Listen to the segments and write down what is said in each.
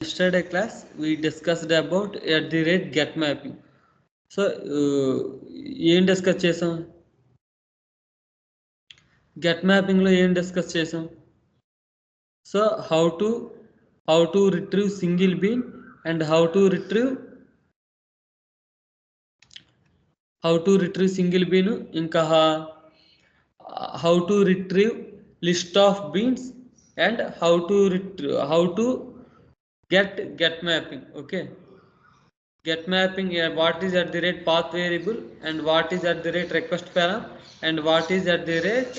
Yesterday class we discussed about at the rate get mapping. So ఏం discuss చేసాం? Get mapping లో ఏం discuss చేసాం? So how to retrieve single bean and how to retrieve single bean, ఇంకా how to retrieve list of beans and how to get mapping. Okay, get mapping, what is at the rate path variable and what is at the rate request param and what is at the rate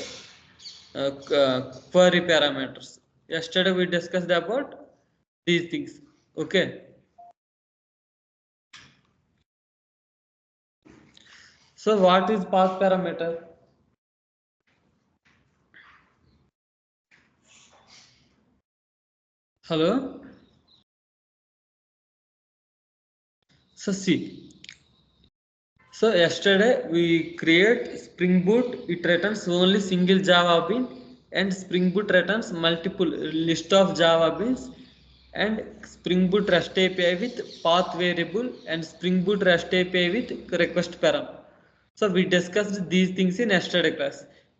query parameters. Yesterday we discussed about these things. Okay, so what is path parameter? Hello. So see, so yesterday we create Spring Boot, it returns only single Java bean, and Spring Boot returns multiple list of Java beans, and Spring Boot REST API with path variable and Spring Boot REST API with request param. So we discussed these things in yesterday class.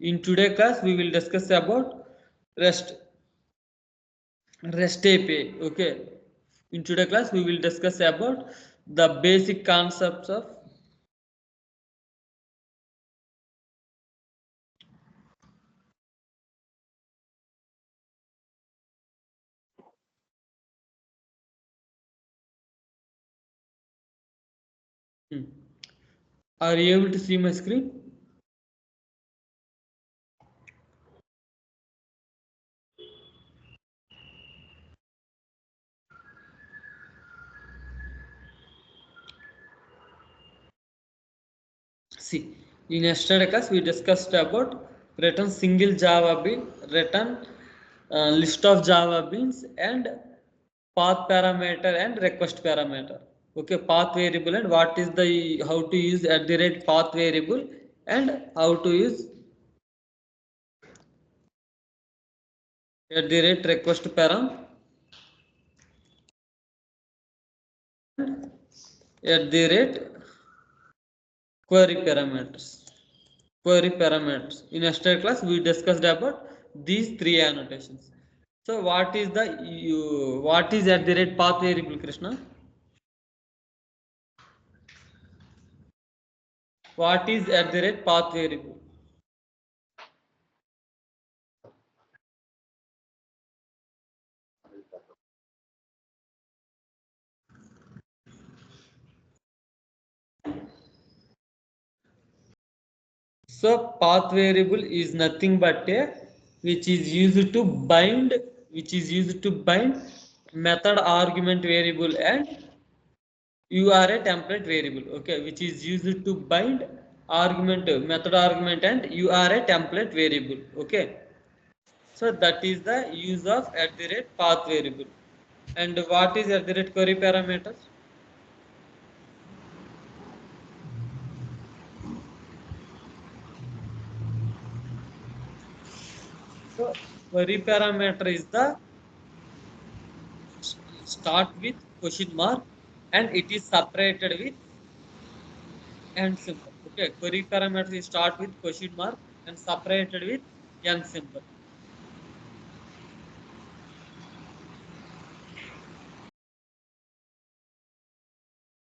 In today class we will discuss about REST API. Okay, in today class we will discuss about the basic concepts of Are you able to see my screen? See, in yesterday class we discussed about return single Java bean, return list of Java beans, and path parameter and request parameter. Okay, path variable and what is the how to use at the rate path variable and how to use at the rate request param at the rate query parameters. In yesterday class we discussed about these three annotations. So what is at the rate path variable, Krishna? What is at the rate path variable? So path variable is nothing but a which is used to bind method argument variable and URA template variable. Okay, which is used to bind method argument and URA template variable. Okay, so that is the use of at the rate path variable. And what is at the rate query parameters? So query parameter is the start with question mark and it is separated with and symbol. Okay, query parameter is start with question mark and separated with and symbol.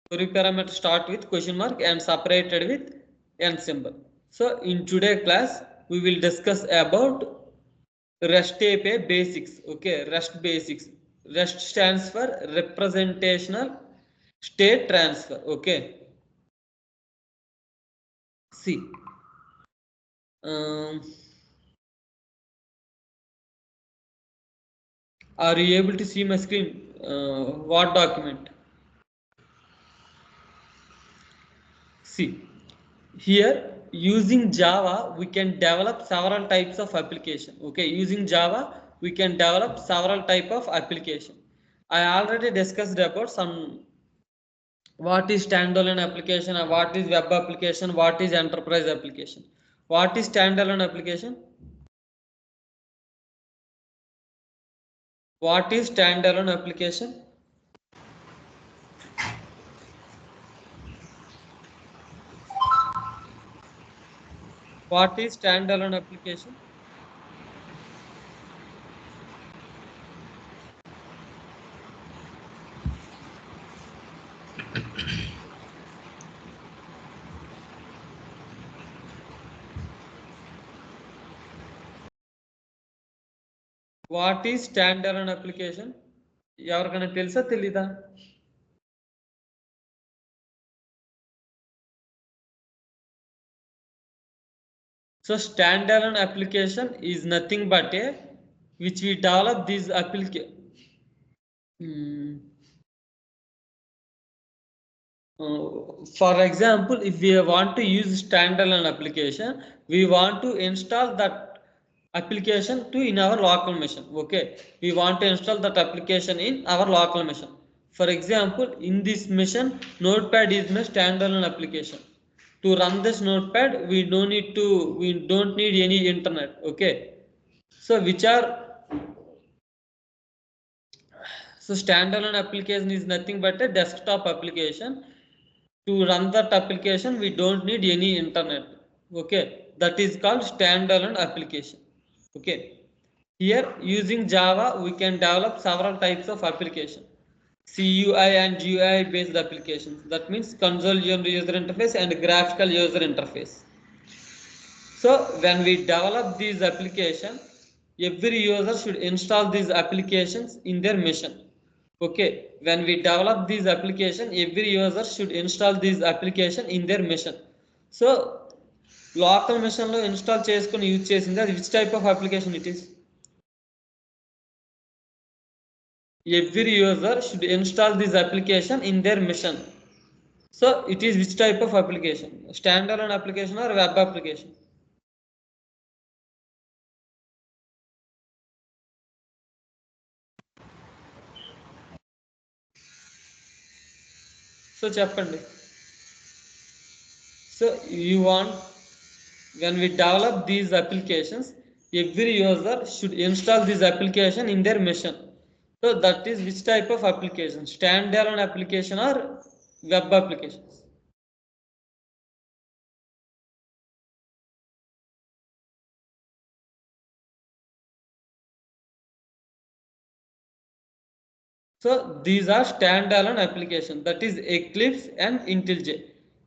Query parameter start with question mark and separated with and symbol. So in today class we will discuss about REST API basics. Okay, REST basics. REST stands for representational state transfer. Okay, see, are you able to see my screen? What document? See, here using Java we can develop several types of application. Okay, using Java we can develop several type of application. I already discussed about some what is standalone application, what is web application, what is enterprise application. What is standalone application? What is standalone application? What is standalone application? What is standalone application? ఎవరికైనా తెలుసా తెలీదా? So standalone application is nothing but a which we develop these application. For example, if we want to use standalone application, we want to install that application to in our local machine. Okay, we want to install that application in our local machine. For example, in this machine, notepad is my standalone application. To run this notepad, we don't need any internet. Okay, so which are so standalone application is nothing but a desktop application. To run that application, we don't need any internet. Okay, that is called standalone application. Okay, here using Java, we can develop several types of application. CUI and GUI based applications. That means console user interface and graphical user interface. So when we develop these applications, every user should install these applications in their machine. Okay, when we develop these applications, every user should install these application in their machine. So local machine లో install చేసుకొని use చేసింది అది which type of application it is? Every user should install this application in their machine. So it is which type of application? Standalone application or web application? So చెప్పండి. So you want when we develop these applications, every user should install this application in their machine. So that is which type of application? Standalone application or web applications? So these are standalone application, that is Eclipse and IntelliJ.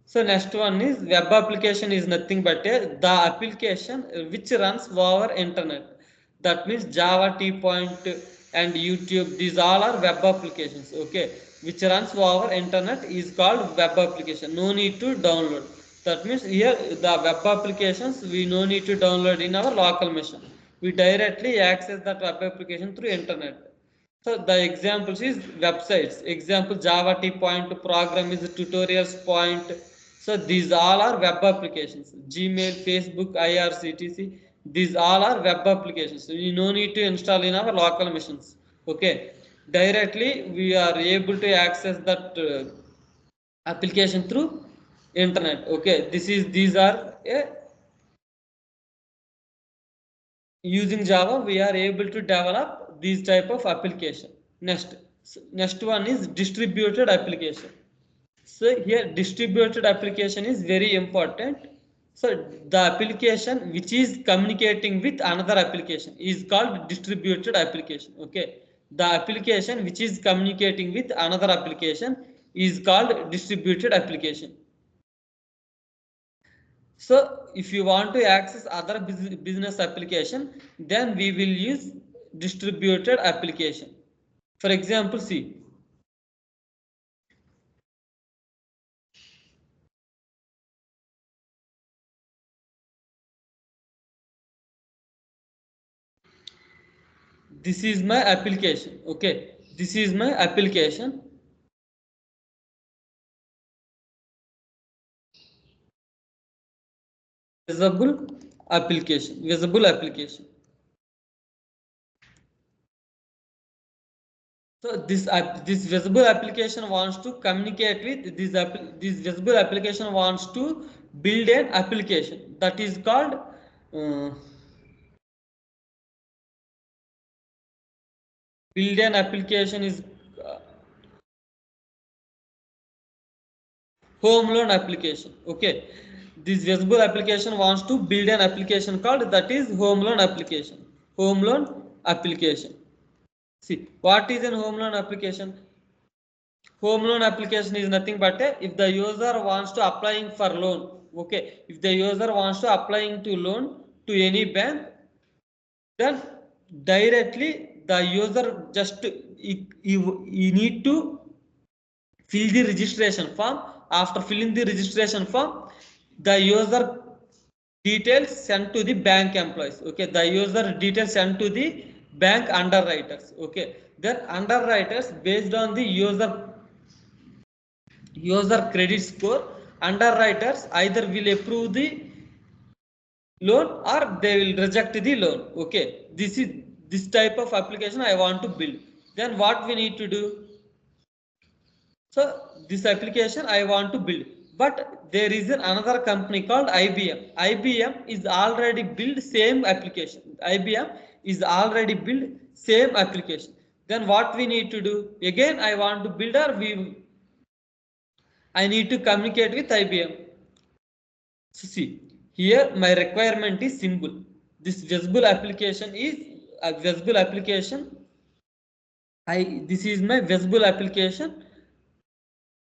So next one is web application is nothing but the application which runs over internet. That means Java, T Point and YouTube. These all are web applications. Okay, which runs over internet is called web application. No need to download. That means here the web applications we no need to download in our local machine. We directly access that web application through internet. So the examples is websites. Example Java T point program is tutorials point. So these all are web applications. Gmail, Facebook, IRCTC. These all are web applications. So you no need to install in our local machines. Okay. Directly we are able to access that application through internet. Okay. These are using Java we are able to develop these type of application. Next one is distributed application. So here distributed application is very important. So the application which is communicating with another application is called distributed application. Okay, the application which is communicating with another application is called distributed application. So if you want to access other business application, then we will use distributed application. For example, see, this is my application. Okay, this is my application. Visible application. So this visible application wants to communicate with this visible application wants to build an application that is called build an application is uh, home loan application. Okay, this visible application wants to build an application called that is home loan application. Home loan application. See, what is a home loan application? Home loan application is nothing but if the user wants to applying for loan. Okay, if the user wants to applying to loan to any bank, then directly the user just you need to fill the registration form. After filling the registration form, the user details sent to the bank employees. Okay, the user details sent to the bank underwriters. Okay, then underwriters based on the user credit score, underwriters either will approve the loan or they will reject the loan. Okay, this is this type of application I want to build. Then what we need to do? So this application I want to build, but there is another company called IBM. IBM is already built same application. IBM is already built same application. Then what we need to do? Again, I want to build or I need to communicate with IBM. So see, here my requirement is simple. This visible application is a visible application. This is my visible application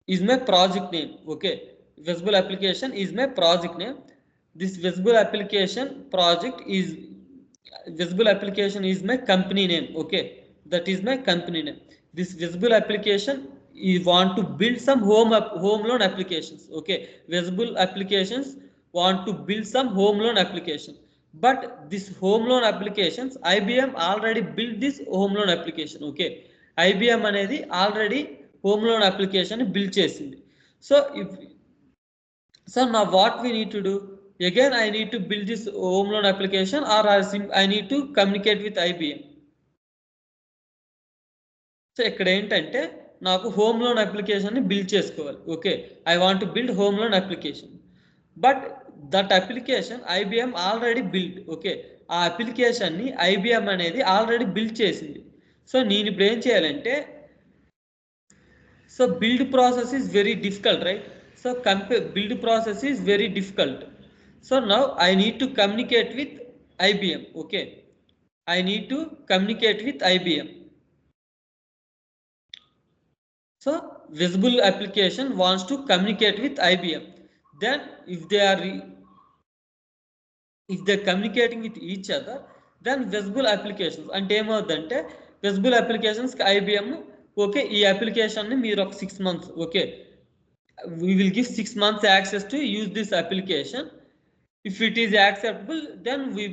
is my project name. Okay, visible application is my project name. This visible application project is visible application is my company name. Okay, that is my company name. This visible application you want to build some home loan applications. Okay, visible applications want to build some home loan application, but this home loan applications IBM already built this home loan application. Okay, IBM అనేది already home loan application build చేసింది. So now what we need to do? Again I need to build this home loan application or I need to communicate with IBM. So ఇక్కడ ఏంటంటే నాకు home loan application build చేసుకోవాలి. Okay, I want to build home loan application, but that application IBM already build. Okay, ఆ అప్లికేషన్ని IBM అనేది already build చేసింది. So నేను ఇప్పుడు ఏం చేయాలంటే, so build process is very difficult, right? So build process is very difficult. So now I need to communicate with IBM. Okay, I need to communicate with IBM. So visible application wants to communicate with IBM. Then if they're communicating with each other, then visible applications అంటే ఏమవుతుందంటే visible applications IBM okay ఈ application ని మీరు ఒక 6 months okay we will give 6 months access to use this application. If it is acceptable, then we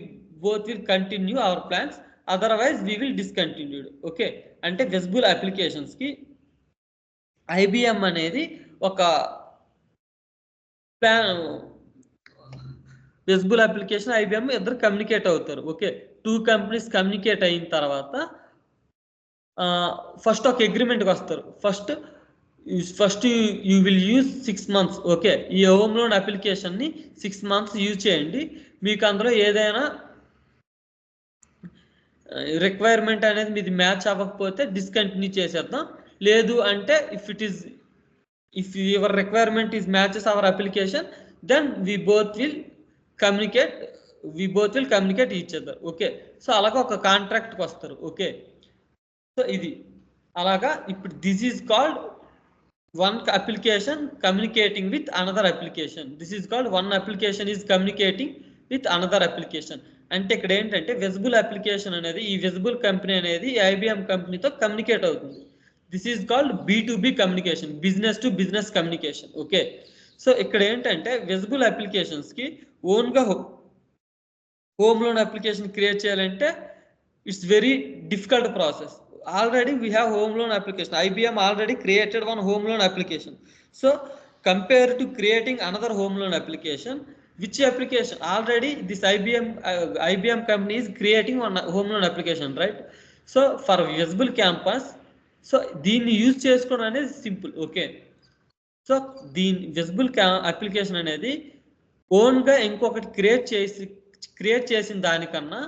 both will continue our plans, otherwise we will discontinue. Okay, అంటే visible applications కి IBM అనేది ఒక plan, visible application IBM ఇద్దరు communicate అవుతారు. Okay, 2 companies communicate అయిన తర్వాత first ఒక అగ్రిమెంట్కి వస్తారు. First you will use 6 months. Okay, ఈ హోమ్ లోన్ అప్లికేషన్ని 6 months యూజ్ చేయండి. మీకు అందులో ఏదైనా రిక్వైర్మెంట్ అనేది మీది మ్యాచ్ అవ్వకపోతే డిస్కంటిన్యూ చేసేద్దాం. లేదు అంటే if your requirement is matches our application, then we both will communicate each other. Okay, so అలాగా ఒక కాంట్రాక్ట్కి వస్తారు. ఓకే, సో ఇది అలాగా ఇప్పుడు this is called one application communicating with another application. This is called one application is communicating with another application. అంటే ఇక్కడ ఏంటంటే visible application అనేది ఈ visible కంపెనీ అనేది IBM కంపెనీతో కమ్యూనికేట్ అవుతుంది. This is called B2B communication, business to business communication. Okay, so ఇక్కడ ఏంటంటే visible applications కి ఓన్గా హోమ్ లోన్ అప్లికేషన్ క్రియేట్ చేయాలంటే it's very difficult process. Already we have home loan application. IBM already created one home loan application. So compared to creating another home loan application, which application already this IBM company is creating one home loan application, right? So for visible campus, so దీన్ని use చేసుకోవడం అనేది simple. Okay, so దీని visible application అనేది ఓన్గా ఇంకొకటి create చేసిన దానికన్నా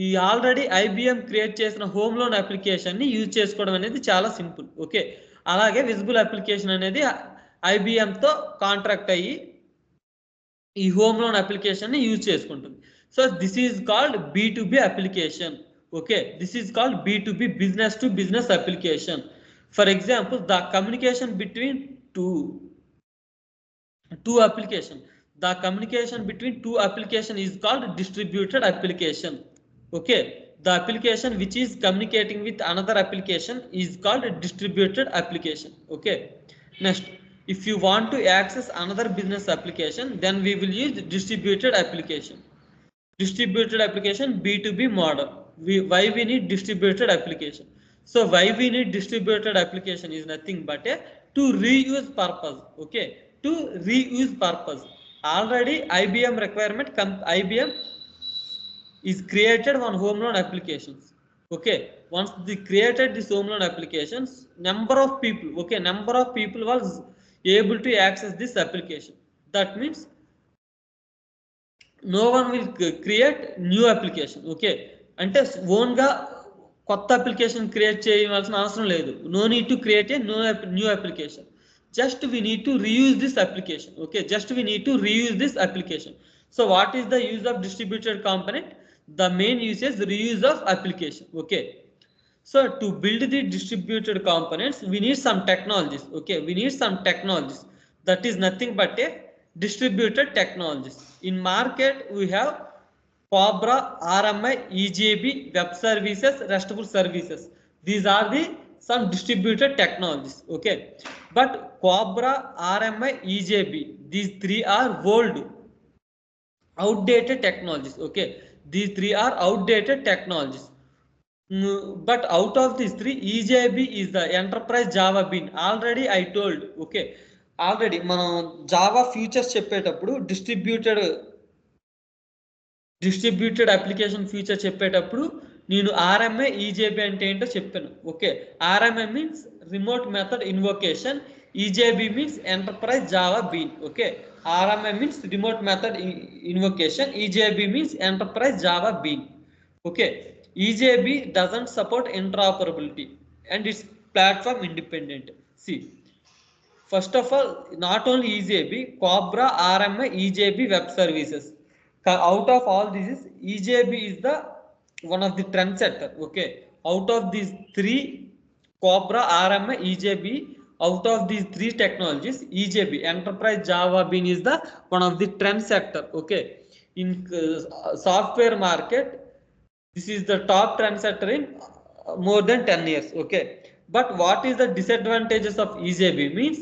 ఈ ఆల్రెడీ IBM క్రియేట్ చేసిన హోమ్ లోన్ అప్లికేషన్ని యూజ్ చేసుకోవడం అనేది చాలా సింపుల్. ఓకే, అలాగే విజిబుల్ అప్లికేషన్ అనేది IBMతో కాంట్రాక్ట్ అయ్యి ఈ హోమ్ లోన్ అప్లికేషన్ ని యూజ్ చేసుకుంటుంది. So this is called B2B application. Okay, this is called B2B, business to business application. For example, the communication between two application, the communication between two application is called distributed application. Okay, the application which is communicating with another application is called distributed application. Okay, next, if you want to access another business application, then we will use distributed application. Distributed application, B2B model. Why we need distributed application? So why we need distributed application is nothing but a to reuse purpose. Okay, to reuse purpose. Already IBM requirement, IBM is created one home loan applications. Okay, once they created this home loan applications, number of people, okay, number of people was able to access this application. That means no one will create new application. Okay, అంటే ఓన్గా కొత్త application create చేయవలసిన అవసరం లేదు. No need to create a new application. Just we need to reuse this application. Okay, just we need to reuse this application. So what is the use of distributed component? The main use is reuse of application. Okay, so to build the distributed components, we need some technologies. Okay, we need some technologies. That is nothing but a distributed technologies. In market we have Cobra, RMI, EJB, web services, restful services. These are the some distributed technologies. Okay, but Cobra, RMI, EJB, these three are old, outdated technologies. Okay, these three are outdated technologies. But out of these three, EJB is the enterprise Java bean. Already I told. Okay, already మనం Java features చెప్పేటప్పుడు distributed application feature చెప్పేటప్పుడు నేను RMI EJB అంటే ఏంటో చెప్పాను. Okay, RMI means remote method invocation, EJB means enterprise Java bean. Okay, RMI means remote method invocation, EJB means enterprise Java bean. Okay, EJB doesn't support interoperability and it's platform independent. See, first of all, not only EJB, Cobra, RMI, EJB web services. Out of all this, EJB is the one of the trendsetter. Okay, out of these three, Cobra, RMI, EJB, out of these three technologies, EJB, enterprise Java Bean, is the one of the trendsetter. Okay, in software market, this is the top trendsetter in more than 10 years. Okay, but what is the disadvantages of EJB means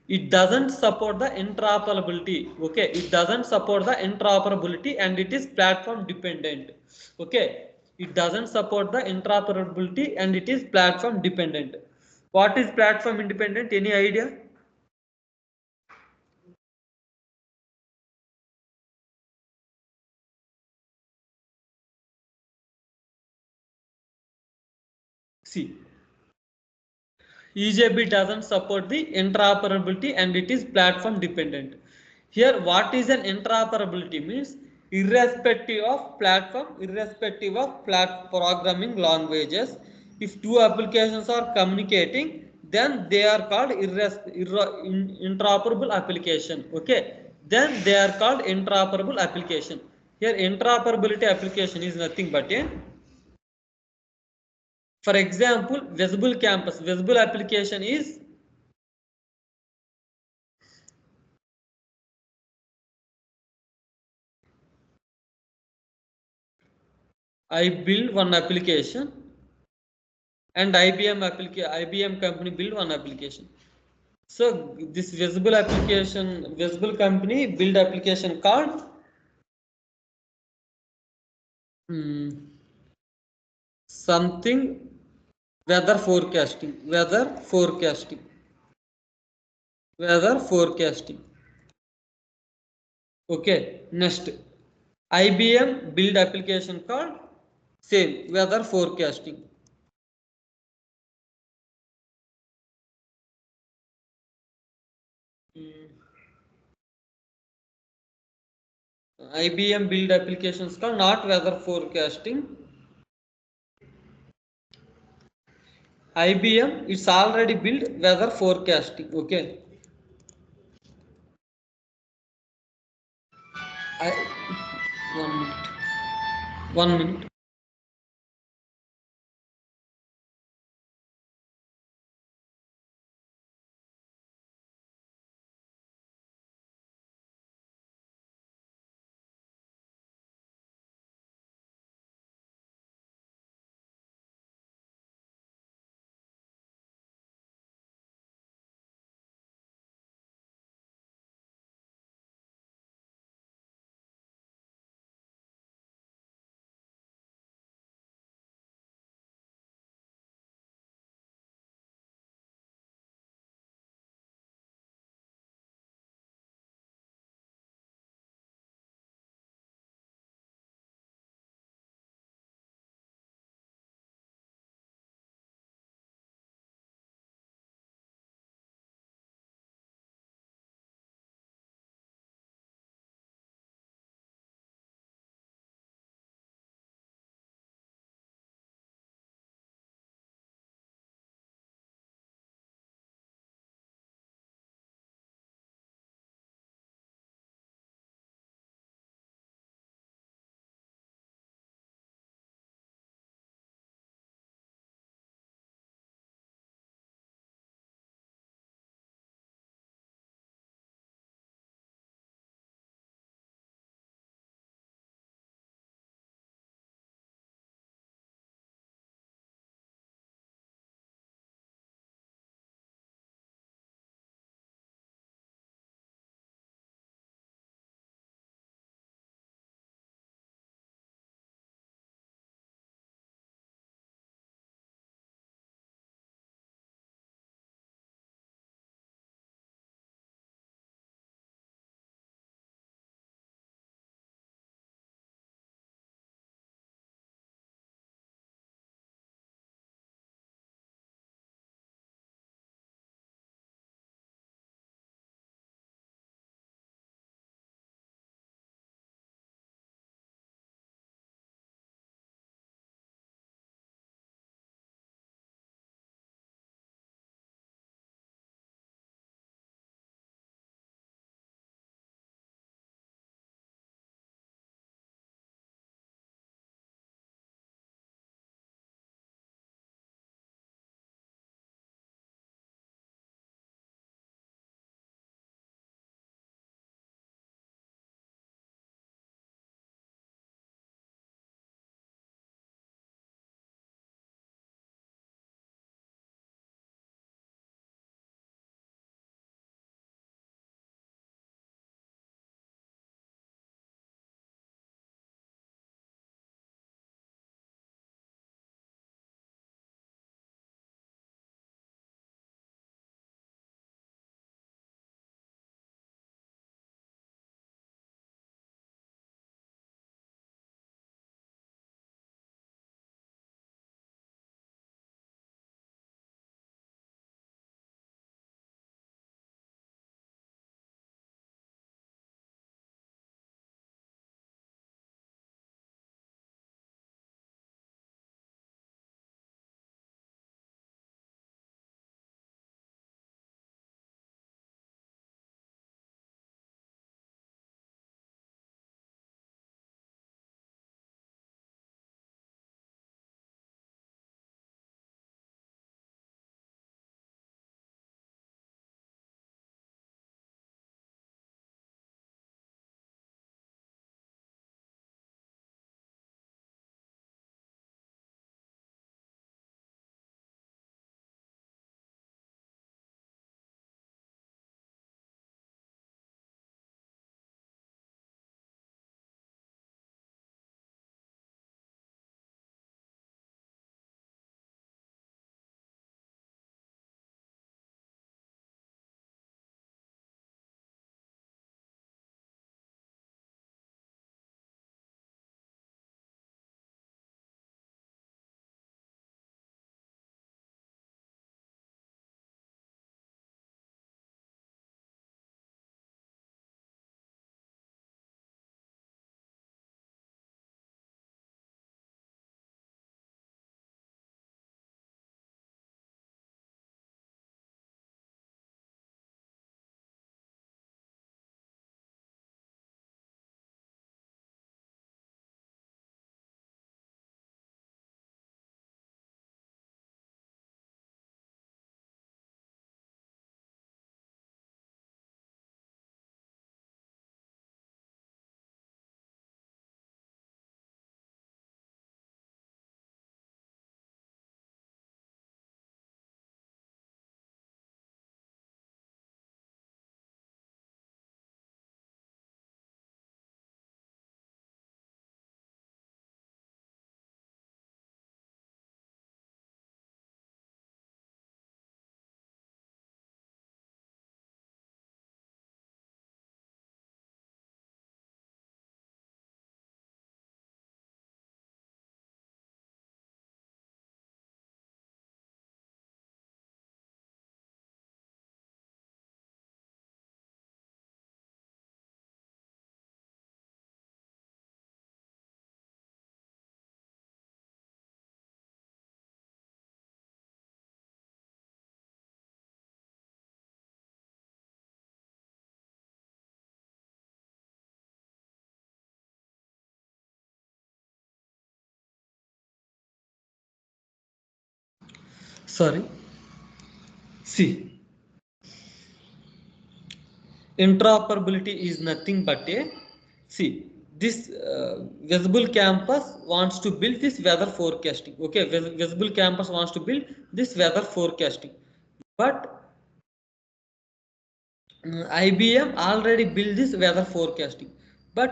it doesn't support the interoperability. Okay, it doesn't support the interoperability and it is platform dependent. Okay, it doesn't support the interoperability and it is platform dependent. What is platform independent? Any idea? See, EJB doesn't support the interoperability and it is platform dependent. Here, what is an interoperability means irrespective of platform, irrespective of programming languages, if two applications are communicating, then they are called interoperable application. Okay, then they are called interoperable application. Here, interoperability application is nothing but a, for example, visible campus. Visible application is I build one application and IBM company build one application. So this visible application, visible company build application called something weather forecasting. Okay, next, IBM build application called same weather forecasting. IBM build applications called not weather forecasting. IBM it's already built weather forecasting. Okay, I 1 minute. 1 minute. Sorry. See, interoperability is nothing but a, see, this visible campus wants to build this weather forecasting. Okay, visible campus wants to build this weather forecasting, but IBM already built this weather forecasting, but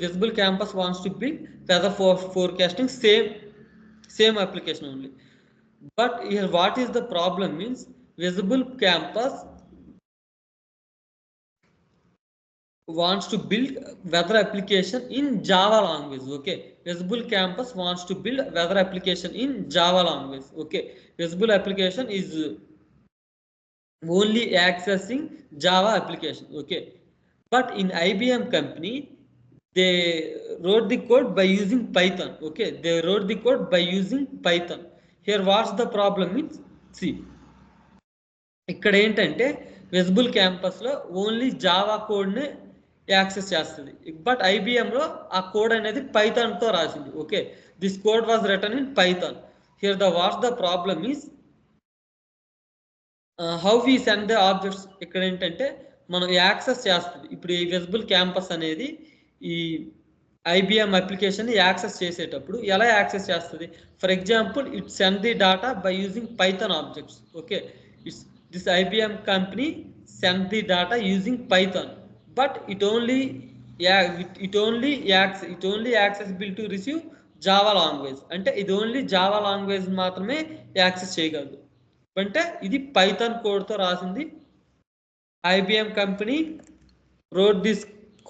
visible campus wants to build weather forecasting, same application only. But here what is the problem means, visible campus wants to build weather application in Java language. Okay, visible campus wants to build weather application in Java language. Okay, visible application is only accessing Java application. Okay, but in IBM company they wrote the code by using Python. Okay, they wrote the code by using Python. Here what's the problem means, see, ఇక్కడ ఏంటంటే visible క్యాంపస్లో only Java కోడ్ని access చేస్తుంది, but ఐబిఎంలో ఆ code అనేది పైథాన్తో రాసింది. Okay, this code was written in Python. Here the what's the problem is how we send the objects. ఇక్కడ ఏంటంటే మనం యాక్సెస్ చేస్తుంది. ఇప్పుడు ఈ విజిబుల్ క్యాంపస్ అనేది ఈ ఐబిఎం అప్లికేషన్ యాక్సెస్ చేసేటప్పుడు ఎలా యాక్సెస్ చేస్తుంది? For example, it send the data by using Python objects. Okay, it's this IBM company sent the data using Python, but it only accessible to receive Java language. అంటే ఇది only Java language మాత్రమే access చేయగలదు. అంటే ఇది Python కోడ్తో రాసింది. IBM company wrote this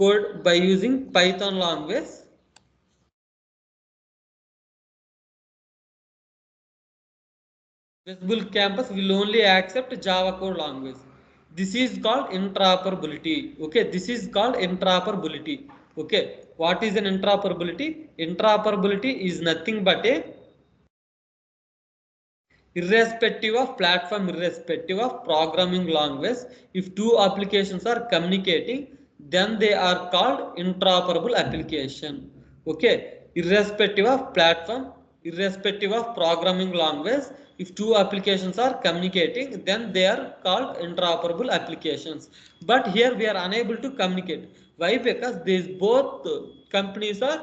code by using Python language. Visible campus will only accept Java code language. This is called interoperability. Okay, this is called interoperability. Okay, what is an interoperability? Interoperability is nothing but a, irrespective of platform, irrespective of programming language, if two applications are communicating, then they are called interoperable application. Okay, irrespective of platform, irrespective of programming language, if two applications are communicating, then they are called interoperable applications. But here we are unable to communicate. Why? Because these both companies are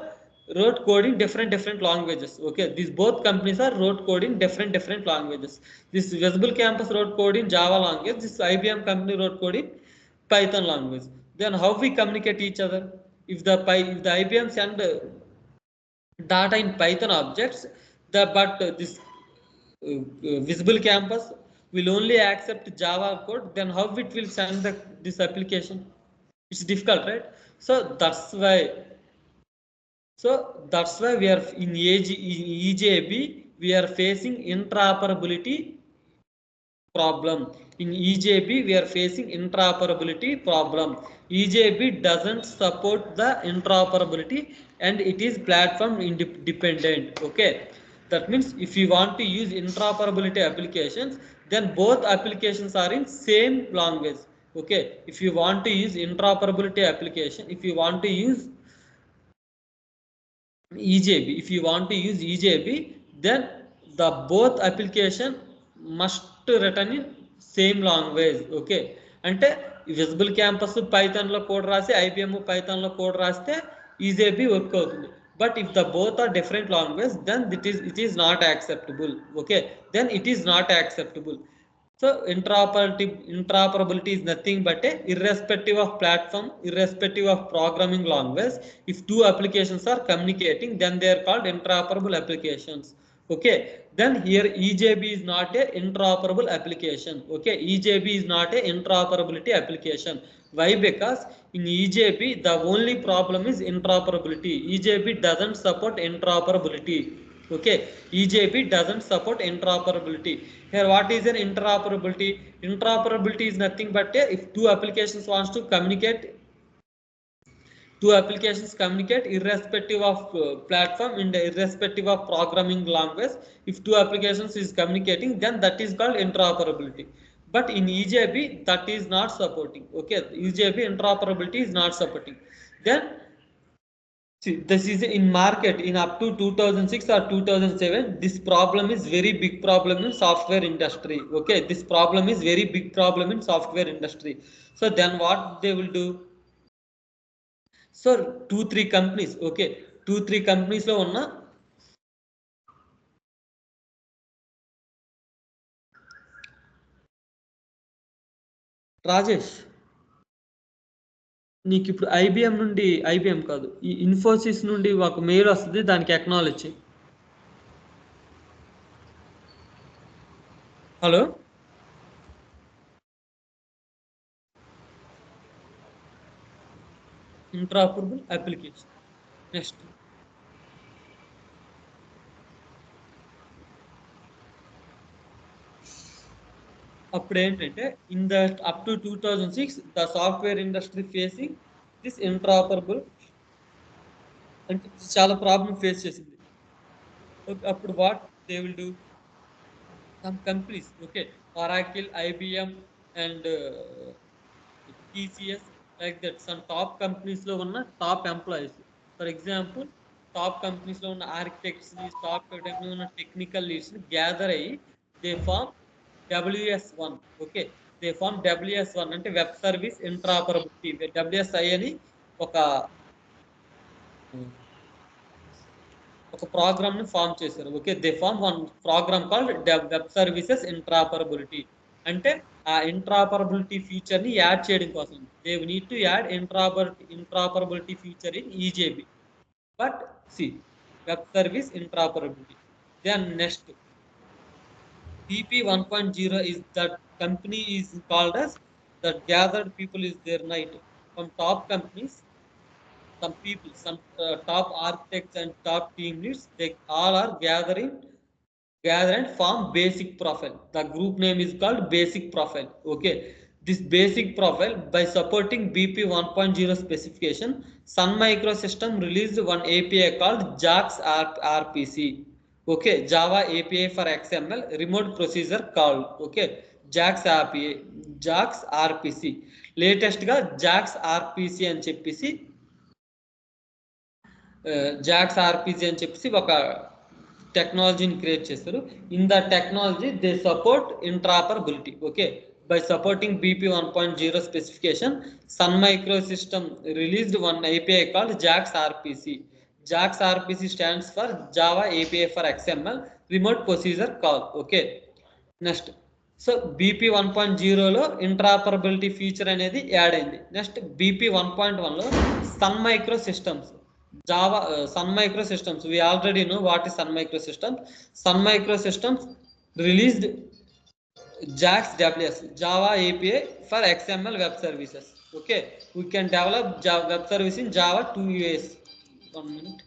wrote code in different languages. Okay, these both companies are wrote code in different languages. This visible campus wrote code in Java language, this IBM company wrote code in Python language. Then how we communicate each other? If the IBM send data in Python objects, this visible campus will only accept Java code, then how it will send this application? It's difficult, right? So that's why we are in EJB we are facing interoperability problem. In EJB we are facing interoperability problem. EJB doesn't support the interoperability and it is platform independent. Okay, that means if you want to use interoperability applications, then both applications are in same language. Okay, if you want to use interoperability application, if you want to use EJB, if you want to use EJB, then the both application must written in same language. Okay, అంటే visible campus Python లో code రాసి IBM Python లో code రాస్తే ఈజీబీ work అవుతుంది. But if the both are different language, then it is not acceptable. Okay, then it is not acceptable. So interoperability is nothing but a, irrespective of platform, irrespective of programming language, if two applications are communicating, then they are called interoperable applications. Okay, then here EJB is not a interoperable application. Okay, EJB is not a interoperability application. Why? Because in EJB the only problem is interoperability. EJB doesn't support interoperability. Okay, EJB doesn't support interoperability. Here what is an interoperability? Interoperability is nothing but if two applications wants to communicate, irrespective of platform and irrespective of programming language, if two applications is communicating, then that is called interoperability. But in EJB that is not supporting. Okay, EJB interoperability is not supporting. Then See, this is in market in up to 2006 or 2007. This problem is very big problem in software industry. Okay, this problem is very big problem in software industry. So then what they will do? So 2-3 companies. Okay, 2-3 companies lo unna Rajesh నీకు ఇప్పుడు IBM నుండి IBM కాదు ఈ ఇన్ఫోసిస్ నుండి ఒక mail వస్తుంది దానికి acknowledge hello interoperable application next అప్పుడు ఏంటంటే in the up to 2006 the software industry facing this interoperable అంటే చాలా ప్రాబ్లం ఫేస్ చేసింది అప్పుడు what they will do some companies okay Oracle IBM and TCS like that some top companies లో ఉన్న top employees for example top companies లో ఉన్న architects ని software technique ఉన్న టెక్నికల్ లీడ్స్ ని గ్యాదర్ అయ్యి they form WS1 okay they form WS1 అంటే web service ఇంట్రాపరబిలిటీ WSI అని ఒక ఒక ప్రోగ్రామ్ ని ఫామ్ చేశారు okay they form one program called web services interoperability అంటే ఆ ఇంట్రాపరబిలిటీ ఫీచర్ ని యాడ్ చేయడం కోసం they need to add interoperability feature in EJB but see web service interoperability then next BP 1.0 is that company is called as that gathered people is their night from top companies some people, some top architects and top team leads, they all are gather and form basic profile. The group name is called basic profile. Okay, this basic profile by supporting BP 1.0 specification, Sun Microsystem released one API called JAX RPC. Okay, Java API for XML remote procedure called. Okay, JAX API, JAX RPC. Latest గా JAX RPC అని చెప్పేసి jacks RPG అని చెప్పేసి ఒక టెక్నాలజీని create చేస్తారు in the technology they support interoperability okay by supporting BP 1.0 specification Sun micro system released one API called JAX RPC stands for Java API for XML remote procedure call okay next so BP 1.0లో interoperability feature అనేది add అయింది next BP 1.1లో Sun micro systems Java Sun Microsystems. We already know what is Sun Microsystems. Sun Microsystems released JAX WS Java API for XML web services. Okay, we can develop Java web service in Java 2 US. 1 minute.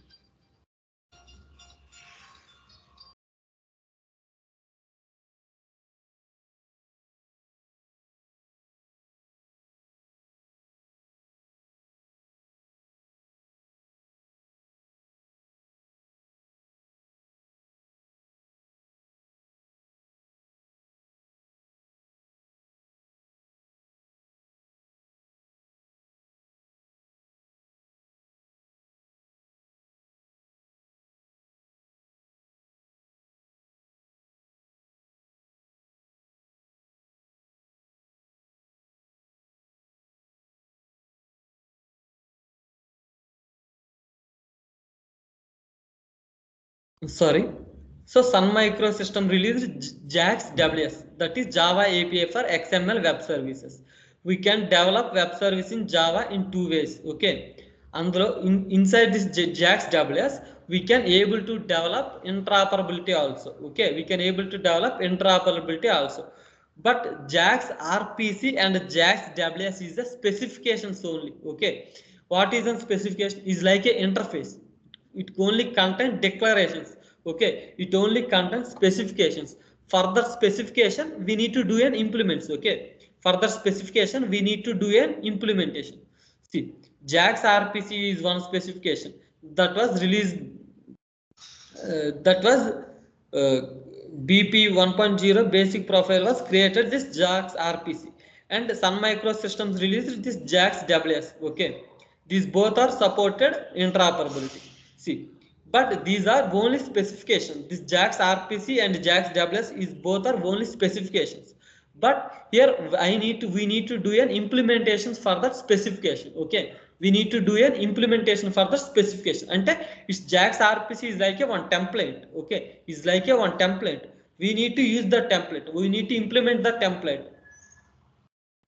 Sorry. So Sun Microsystem released JAX WS, that is Java API for XML web services. We can develop web service in Java in 2 ways. Okay, and inside this JAX WS, we can able to develop interoperability also. Okay, we can able to develop interoperability also. But JAX RPC and JAX WS is the specifications only. Okay, what is a specification? Is like a interface. It only contains declarations. Okay, it only contains specifications. Further specification we need to do an implements. Okay, further specification we need to do an implementation. See, JAX RPC is one specification that was released that was BP 1.0 basic profile was created this JAX RPC and Sun Microsystems released this JAX WS. Okay, These both are supported interoperability. See, but these are only specifications. This JAX RPC and JAX WS is both are only specifications. But here we need to do an implementation for that specification. Okay, we need to do an implementation for the specification. And it's JAX RPC is like a one template. Okay, is like a one template. We need to use the template. We need to implement the template.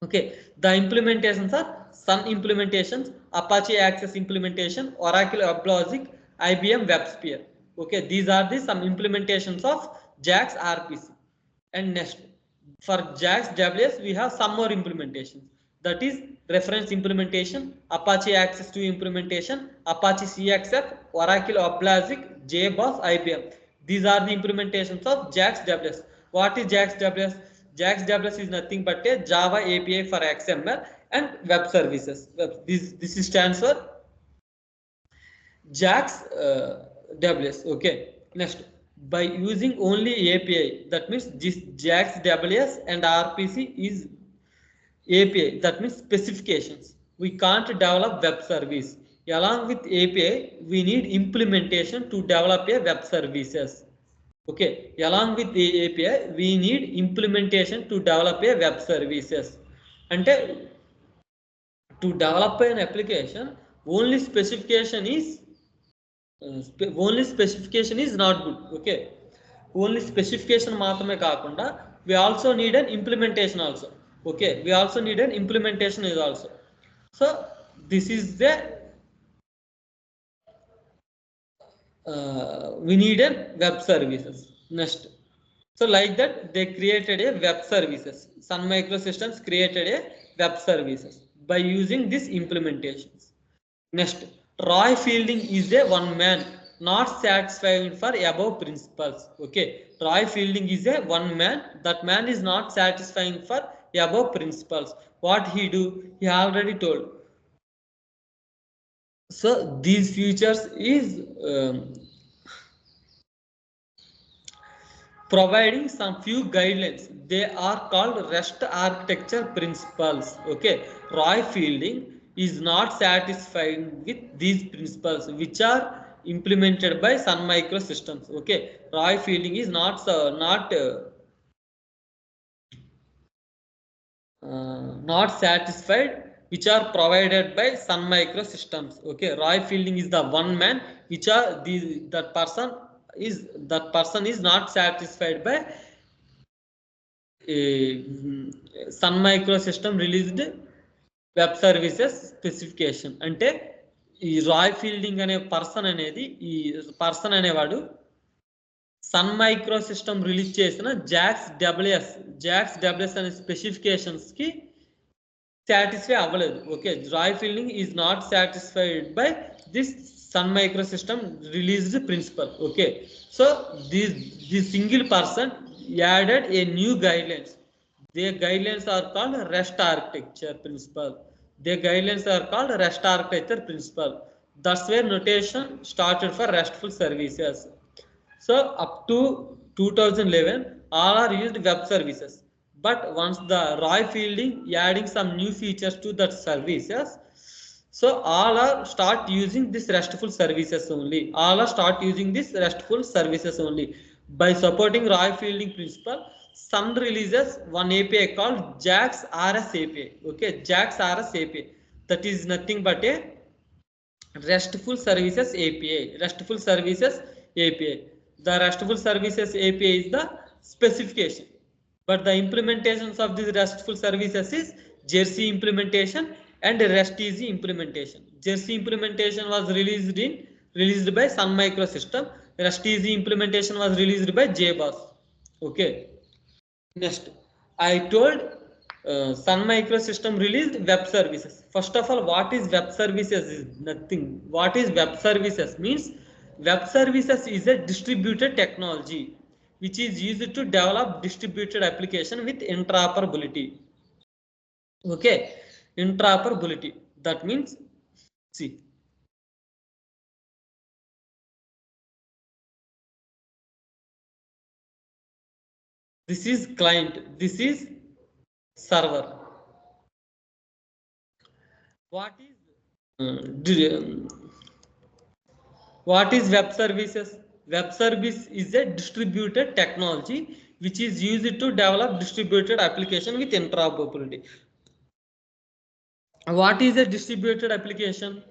Okay, the implementations are some implementations, Apache Access implementation, Oracle WebLogic, IBM WebSphere. Okay, these are the some implementations of JAX RPC. And next, for JAX WS, we have some more implementations. That is reference implementation, Apache Access 2 implementation, Apache CXF, Oracle WebLogic, JBoss, IBM. These are the implementations of JAX WS. What is JAX WS? JAX WS is nothing but a Java API for XML and web services. This stands for JAX WS. Okay. Next, by using only API, that means this JAX WS and RPC is API, that means specifications. We can't develop web service. Along with API, we need implementation to develop a web services. Okay, along with the API, we need implementation to develop a web services. And to develop an application, only specification is only specification is not good. Okay, only specification మాత్రమే కాకుండా we also need an implementation also. Okay, we also need an implementation is also. So this is the we need a web services. Next, so like that they created a web services. Sun Microsystems created a web services by using these implementations. Next, Roy Fielding is a one man not satisfied for above principles. Okay, Roy Fielding is a one man. That man is not satisfying for above principles. What he do? He already told. So these features is providing some few guidelines. They are called REST architecture principles. Okay, Roy Fielding is not satisfied with these principles which are implemented by Sun Microsystems. Okay, Roy Fielding is not satisfied which are provided by Sun Microsystems. Okay, Roy Fielding is the one man which are these that person is not satisfied by Sun Microsystem released web services specification. అంటే ఈ Roy Fielding అనే person అనేవాడు Sun micro system release చేసిన JAX WS అనే specifications కి satisfy అవ్వలేదు. Okay, Roy Fielding is not satisfied by this Sun Microsystem released principle. Okay, so the single person added a new guidelines. Their guidelines are called REST architecture principle. Their guidelines are called REST architecture principle. That's where notation started for RESTful services. So up to 2011, all are used web services. But once the Roy Fielding adding some new features to that services, so all are start using this RESTful services only. All are start using this RESTful services only. By supporting Roy Fielding principle, Sun releases one API called JAX RS API. Okay, JAX RS API. That is nothing but a RESTful services API. RESTful services API. The RESTful services API is the specification. But the implementations of these RESTful services is Jersey implementation and REST easy implementation. Jersey implementation was released by Sun Microsystem. REST easy implementation was released by JBoss. Okay. Next, I told Sun Microsystem released web services. First of all, what is web services? Is nothing. What is web services? Means web services is a distributed technology which is used to develop distributed application with interoperability. Okay, interoperability. That means, see, this is client, this is server. What is What is web services? Web service is a distributed technology which is used to develop distributed application with interoperability. What is a distributed application?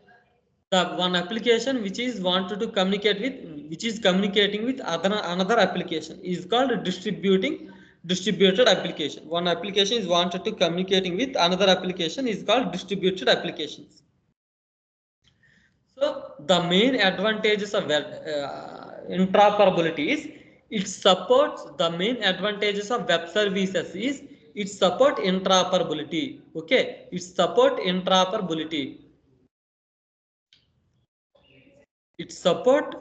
The one application which is wanted to communicate with, which is communicating with another application is called distributed application. One application is wanted to communicating with another application is called distributed applications. So the main advantages of interoperability is it supports, the main advantages of web services is it support interoperability. Okay, it support interoperability. It support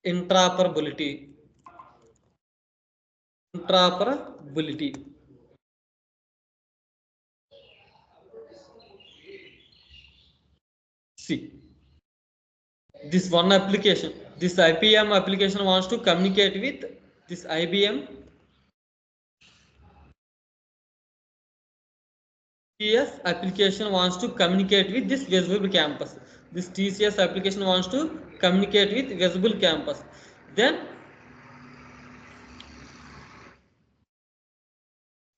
interoperability. Interoperability. See, this one application, this IBM application wants to communicate with this IBM TCS application wants to communicate with this visible campus. This TCS application wants to communicate with visible campus. Then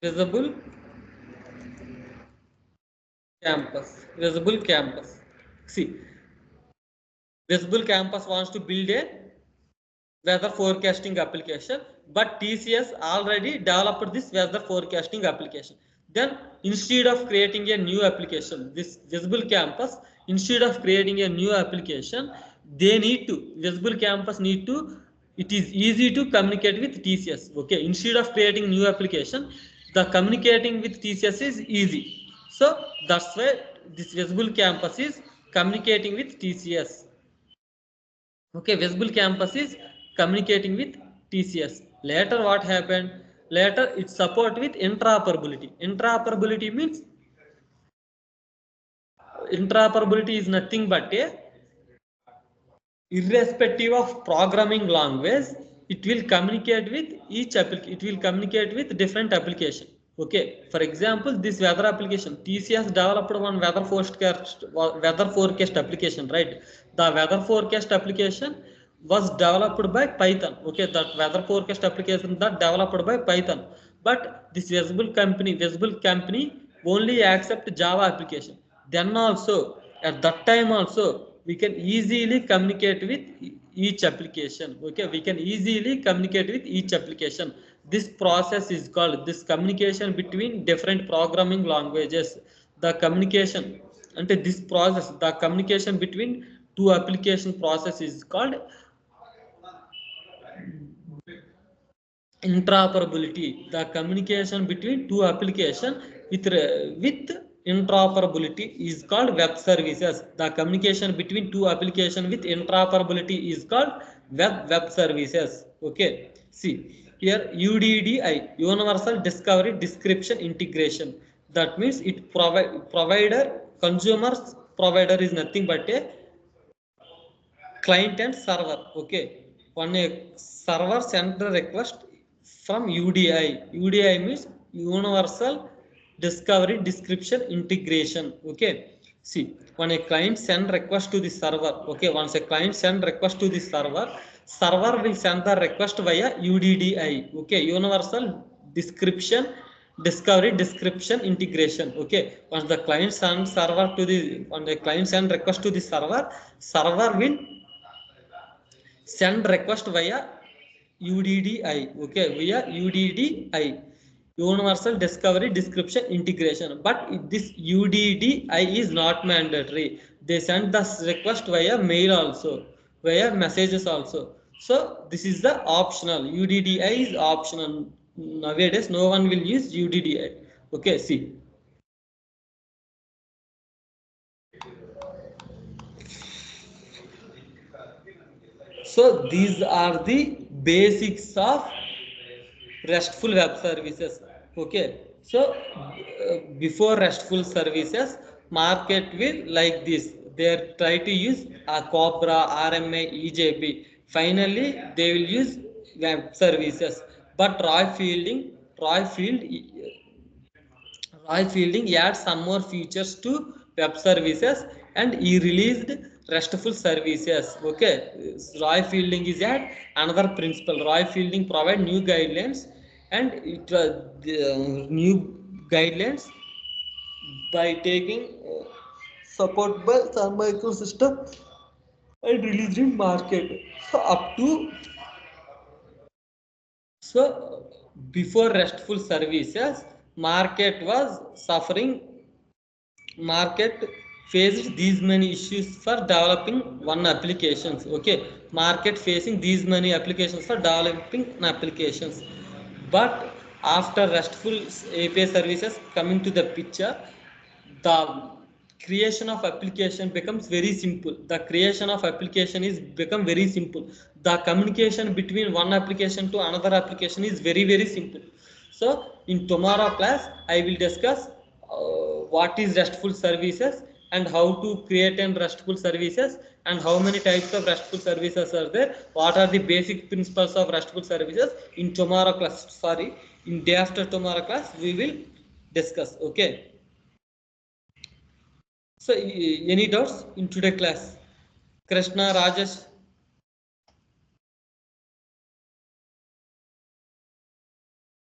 visible visible campus. See, visible campus wants to build a weather forecasting application, but TCS already developed this weather forecasting application. Then instead of creating a new application, this visible campus, instead of creating a new application, they need to, visible campus need to, it is easy to communicate with TCS. Okay, instead of creating new application, the communicating with TCS is easy. So that's why this visible campus is communicating with TCS. Okay, visible campus is communicating with TCS. Later what happened? Later it support with interoperability. Interoperability is nothing but a, irrespective of programming language, it will communicate with each application, it will communicate with different application. Okay, for example, this weather application, TCS developed one weather forecast application, right? The weather forecast application was developed by Python. Okay, that weather forecast application that developed by Python, but this visible company only accept Java application. Then also, at that time also, we can easily communicate with each application. Okay, we can easily communicate with each application. This process is called, this communication between different programming languages, the communication, and this process, the communication between two application process is called interoperability. The communication between two applications with interoperability is called web services. The communication between two applications with interoperability is called web services. Okay, see here, UDDI, universal discovery description integration. That means it provider, consumers provider is nothing but a client and server. Okay, one a server send the request from UDI. UDI means universal discovery description integration. Okay, see, when a client send request to the server, okay, once a client send request to the server, server will send the request via UDDI. Okay, universal description discovery description integration. Okay, once the client send server to the, when the client send request to the server, server will send request via UDDI. Okay, via UDDI, universal discovery description integration. But this UDDI is not mandatory. They send the request via mail also, via messages also. So this is the optional. UDDI is optional. Nowadays no one will use UDDI. Okay, see, so these are the basics of RESTful web services. Okay, so before RESTful services, market will like this, they try to use a Cobra, RMA, EJB. Finally they will use web services. But roy fielding adds some more features to web services, and he released RESTful services. Okay, Roy Fielding is at another principle. Roy Fielding provide new guidelines, and it was the new guidelines by taking support by Sun Microsystem and released in market. So up to before RESTful services, market was suffering. Market faced these many issues for developing one applications. Okay, market facing these many applications for developing an applications. But after RESTful API services coming to the picture, the creation of application becomes very simple. The creation of application is become very simple. The communication between one application to another application is very simple. So in tomorrow class I will discuss what is RESTful services and how to create an RESTful services and how many types of RESTful services are there, what are the basic principles of RESTful services. In tomorrow class, sorry, in day after tomorrow class we will discuss. Okay, so any doubts in today class? Krishna, Rajesh?